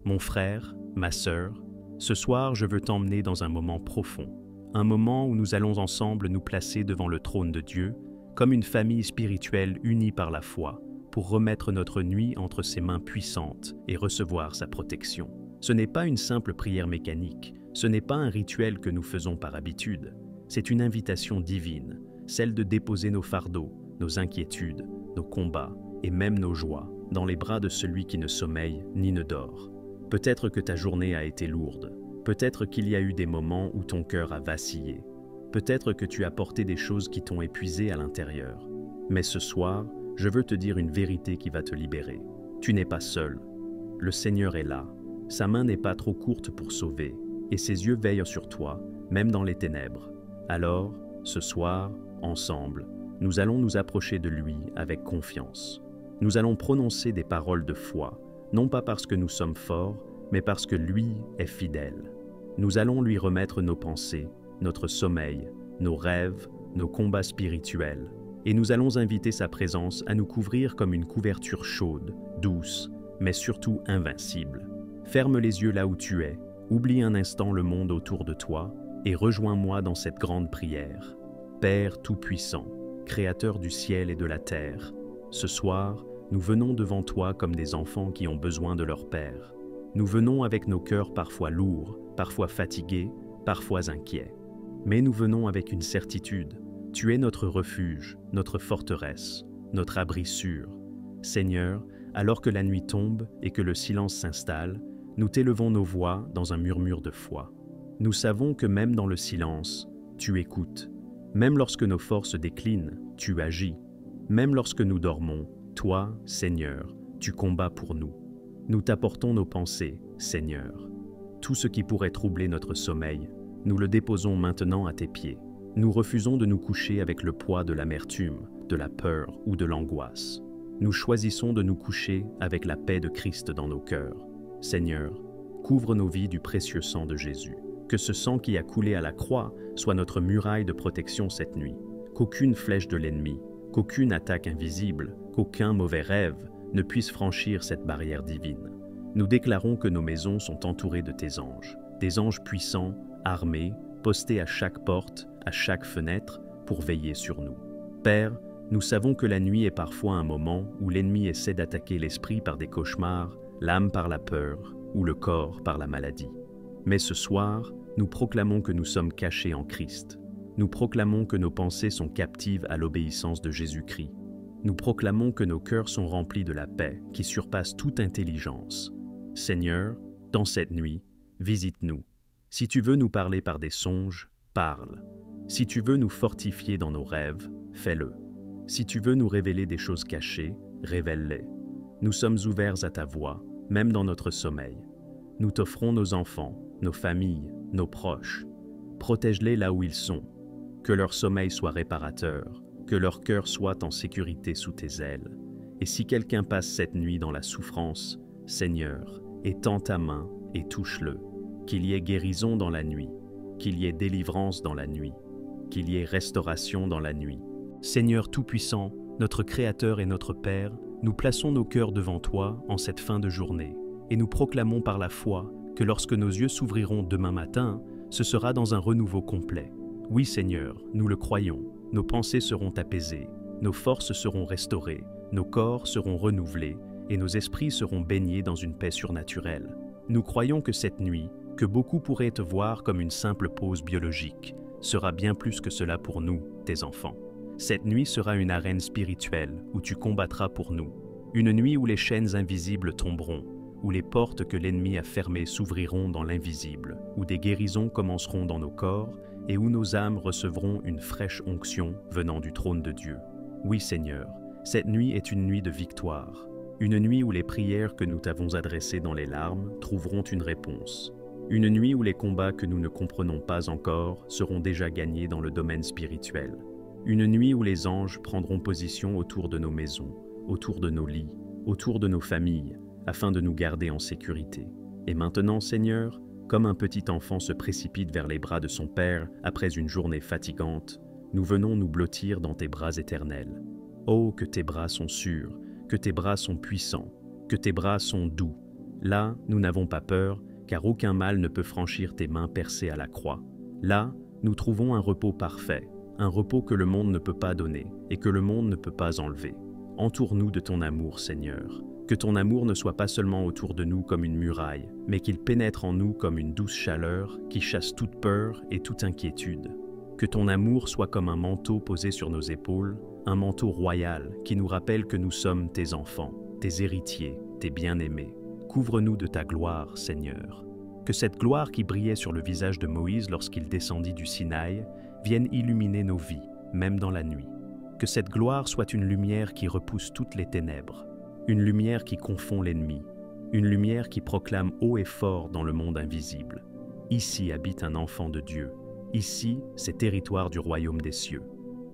Mon frère, ma sœur, ce soir je veux t'emmener dans un moment profond, un moment où nous allons ensemble nous placer devant le trône de Dieu, comme une famille spirituelle unie par la foi, pour remettre notre nuit entre ses mains puissantes et recevoir sa protection. Ce n'est pas une simple prière mécanique, ce n'est pas un rituel que nous faisons par habitude, c'est une invitation divine, celle de déposer nos fardeaux, nos inquiétudes, nos combats et même nos joies dans les bras de celui qui ne sommeille ni ne dort. Peut-être que ta journée a été lourde, peut-être qu'il y a eu des moments où ton cœur a vacillé, peut-être que tu as porté des choses qui t'ont épuisé à l'intérieur. Mais ce soir, je veux te dire une vérité qui va te libérer. Tu n'es pas seul. Le Seigneur est là. Sa main n'est pas trop courte pour sauver, et ses yeux veillent sur toi, même dans les ténèbres. Alors, ce soir, ensemble, nous allons nous approcher de lui avec confiance. Nous allons prononcer des paroles de foi, non pas parce que nous sommes forts, mais parce que lui est fidèle. Nous allons lui remettre nos pensées, notre sommeil, nos rêves, nos combats spirituels, et nous allons inviter sa présence à nous couvrir comme une couverture chaude, douce, mais surtout invincible. Ferme les yeux là où tu es, oublie un instant le monde autour de toi et rejoins-moi dans cette grande prière. Père Tout-Puissant, Créateur du ciel et de la terre, ce soir, nous venons devant toi comme des enfants qui ont besoin de leur Père. Nous venons avec nos cœurs parfois lourds, parfois fatigués, parfois inquiets. Mais nous venons avec une certitude. Tu es notre refuge, notre forteresse, notre abri sûr. Seigneur, alors que la nuit tombe et que le silence s'installe, nous t'élevons nos voix dans un murmure de foi. Nous savons que même dans le silence, tu écoutes. Même lorsque nos forces déclinent, tu agis. Même lorsque nous dormons, toi, Seigneur, tu combats pour nous. Nous t'apportons nos pensées, Seigneur. Tout ce qui pourrait troubler notre sommeil, nous le déposons maintenant à tes pieds. Nous refusons de nous coucher avec le poids de l'amertume, de la peur ou de l'angoisse. Nous choisissons de nous coucher avec la paix de Christ dans nos cœurs. Seigneur, couvre nos vies du précieux sang de Jésus. Que ce sang qui a coulé à la croix soit notre muraille de protection cette nuit. Qu'aucune flèche de l'ennemi, qu'aucune attaque invisible, qu'aucun mauvais rêve ne puisse franchir cette barrière divine. Nous déclarons que nos maisons sont entourées de tes anges, des anges puissants, armés, postés à chaque porte, à chaque fenêtre, pour veiller sur nous. Père, nous savons que la nuit est parfois un moment où l'ennemi essaie d'attaquer l'esprit par des cauchemars, l'âme par la peur ou le corps par la maladie. Mais ce soir, nous proclamons que nous sommes cachés en Christ. Nous proclamons que nos pensées sont captives à l'obéissance de Jésus-Christ. Nous proclamons que nos cœurs sont remplis de la paix qui surpasse toute intelligence. Seigneur, dans cette nuit, visite-nous. Si tu veux nous parler par des songes, parle. Si tu veux nous fortifier dans nos rêves, fais-le. Si tu veux nous révéler des choses cachées, révèle-les. Nous sommes ouverts à ta voix, même dans notre sommeil. Nous t'offrons nos enfants, nos familles, nos proches. Protège-les là où ils sont. Que leur sommeil soit réparateur, que leur cœur soit en sécurité sous tes ailes. Et si quelqu'un passe cette nuit dans la souffrance, Seigneur, étends ta main et touche-le. Qu'il y ait guérison dans la nuit, qu'il y ait délivrance dans la nuit, qu'il y ait restauration dans la nuit. Seigneur Tout-Puissant, notre Créateur et notre Père, nous plaçons nos cœurs devant toi en cette fin de journée, et nous proclamons par la foi que lorsque nos yeux s'ouvriront demain matin, ce sera dans un renouveau complet. Oui Seigneur, nous le croyons, nos pensées seront apaisées, nos forces seront restaurées, nos corps seront renouvelés, et nos esprits seront baignés dans une paix surnaturelle. Nous croyons que cette nuit, que beaucoup pourraient te voir comme une simple pause biologique, sera bien plus que cela pour nous, tes enfants. Cette nuit sera une arène spirituelle où tu combattras pour nous. Une nuit où les chaînes invisibles tomberont, où les portes que l'ennemi a fermées s'ouvriront dans l'invisible, où des guérisons commenceront dans nos corps et où nos âmes recevront une fraîche onction venant du trône de Dieu. Oui Seigneur, cette nuit est une nuit de victoire, une nuit où les prières que nous t'avons adressées dans les larmes trouveront une réponse. Une nuit où les combats que nous ne comprenons pas encore seront déjà gagnés dans le domaine spirituel. Une nuit où les anges prendront position autour de nos maisons, autour de nos lits, autour de nos familles, afin de nous garder en sécurité. Et maintenant, Seigneur, comme un petit enfant se précipite vers les bras de son Père après une journée fatigante, nous venons nous blottir dans tes bras éternels. Oh, que tes bras sont sûrs, que tes bras sont puissants, que tes bras sont doux. Là, nous n'avons pas peur, car aucun mal ne peut franchir tes mains percées à la croix. Là, nous trouvons un repos parfait, un repos que le monde ne peut pas donner et que le monde ne peut pas enlever. Entoure-nous de ton amour, Seigneur. Que ton amour ne soit pas seulement autour de nous comme une muraille, mais qu'il pénètre en nous comme une douce chaleur qui chasse toute peur et toute inquiétude. Que ton amour soit comme un manteau posé sur nos épaules, un manteau royal qui nous rappelle que nous sommes tes enfants, tes héritiers, tes bien-aimés. Couvre-nous de ta gloire, Seigneur. Que cette gloire qui brillait sur le visage de Moïse lorsqu'il descendit du Sinaï vienne illuminer nos vies, même dans la nuit. Que cette gloire soit une lumière qui repousse toutes les ténèbres, une lumière qui confond l'ennemi, une lumière qui proclame haut et fort dans le monde invisible. Ici habite un enfant de Dieu. Ici, c'est territoire du royaume des cieux.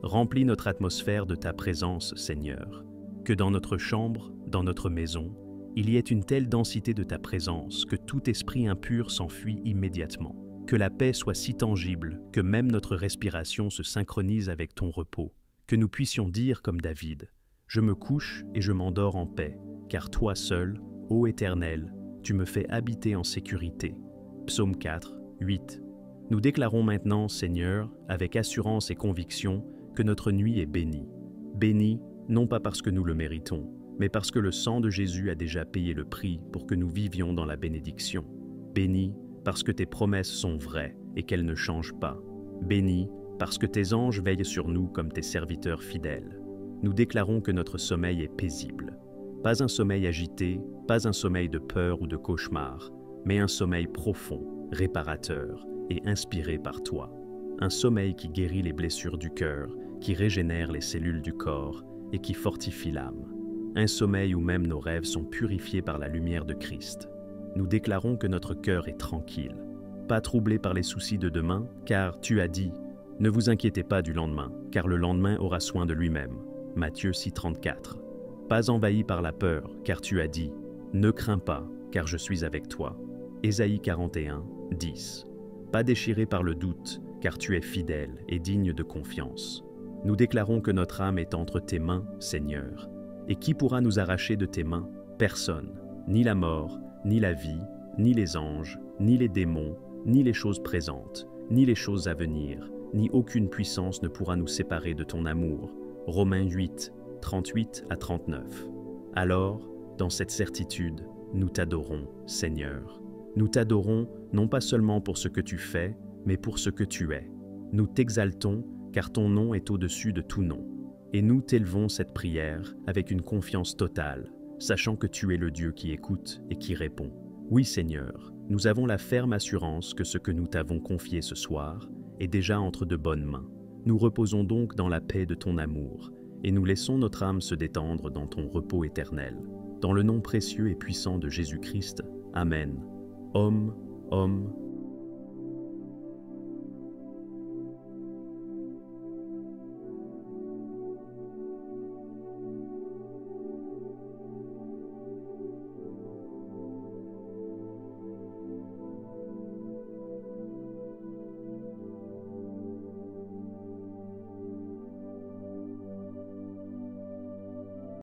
Remplis notre atmosphère de ta présence, Seigneur. Que dans notre chambre, dans notre maison, il y ait une telle densité de ta présence que tout esprit impur s'enfuit immédiatement. Que la paix soit si tangible que même notre respiration se synchronise avec ton repos. Que nous puissions dire comme David, « Je me couche et je m'endors en paix, car toi seul, ô Éternel, tu me fais habiter en sécurité. » Psaume 4, 8. Nous déclarons maintenant, Seigneur, avec assurance et conviction, que notre nuit est bénie. Bénie, non pas parce que nous le méritons, mais parce que le sang de Jésus a déjà payé le prix pour que nous vivions dans la bénédiction. Bénie, parce que tes promesses sont vraies et qu'elles ne changent pas. Bénie, parce que tes anges veillent sur nous comme tes serviteurs fidèles. Nous déclarons que notre sommeil est paisible. Pas un sommeil agité, pas un sommeil de peur ou de cauchemar, mais un sommeil profond, réparateur et inspiré par toi. Un sommeil qui guérit les blessures du cœur, qui régénère les cellules du corps et qui fortifie l'âme. Un sommeil où même nos rêves sont purifiés par la lumière de Christ. Nous déclarons que notre cœur est tranquille, pas troublé par les soucis de demain, car tu as dit « Ne vous inquiétez pas du lendemain, car le lendemain aura soin de lui-même. » Matthieu 6,34. Pas envahi par la peur, car tu as dit « Ne crains pas, car je suis avec toi. » Ésaïe 41, 10. Pas déchiré par le doute, car tu es fidèle et digne de confiance. Nous déclarons que notre âme est entre tes mains, Seigneur. Et qui pourra nous arracher de tes mains? Personne, ni la mort, ni la vie, ni les anges, ni les démons, ni les choses présentes, ni les choses à venir, ni aucune puissance ne pourra nous séparer de ton amour. Romains 8, 38 à 39. Alors, dans cette certitude, nous t'adorons, Seigneur. Nous t'adorons non pas seulement pour ce que tu fais, mais pour ce que tu es. Nous t'exaltons, car ton nom est au-dessus de tout nom. Et nous t'élevons cette prière avec une confiance totale, sachant que tu es le Dieu qui écoute et qui répond. Oui, Seigneur, nous avons la ferme assurance que ce que nous t'avons confié ce soir est déjà entre de bonnes mains. Nous reposons donc dans la paix de ton amour, et nous laissons notre âme se détendre dans ton repos éternel. Dans le nom précieux et puissant de Jésus-Christ, Amen. Homme,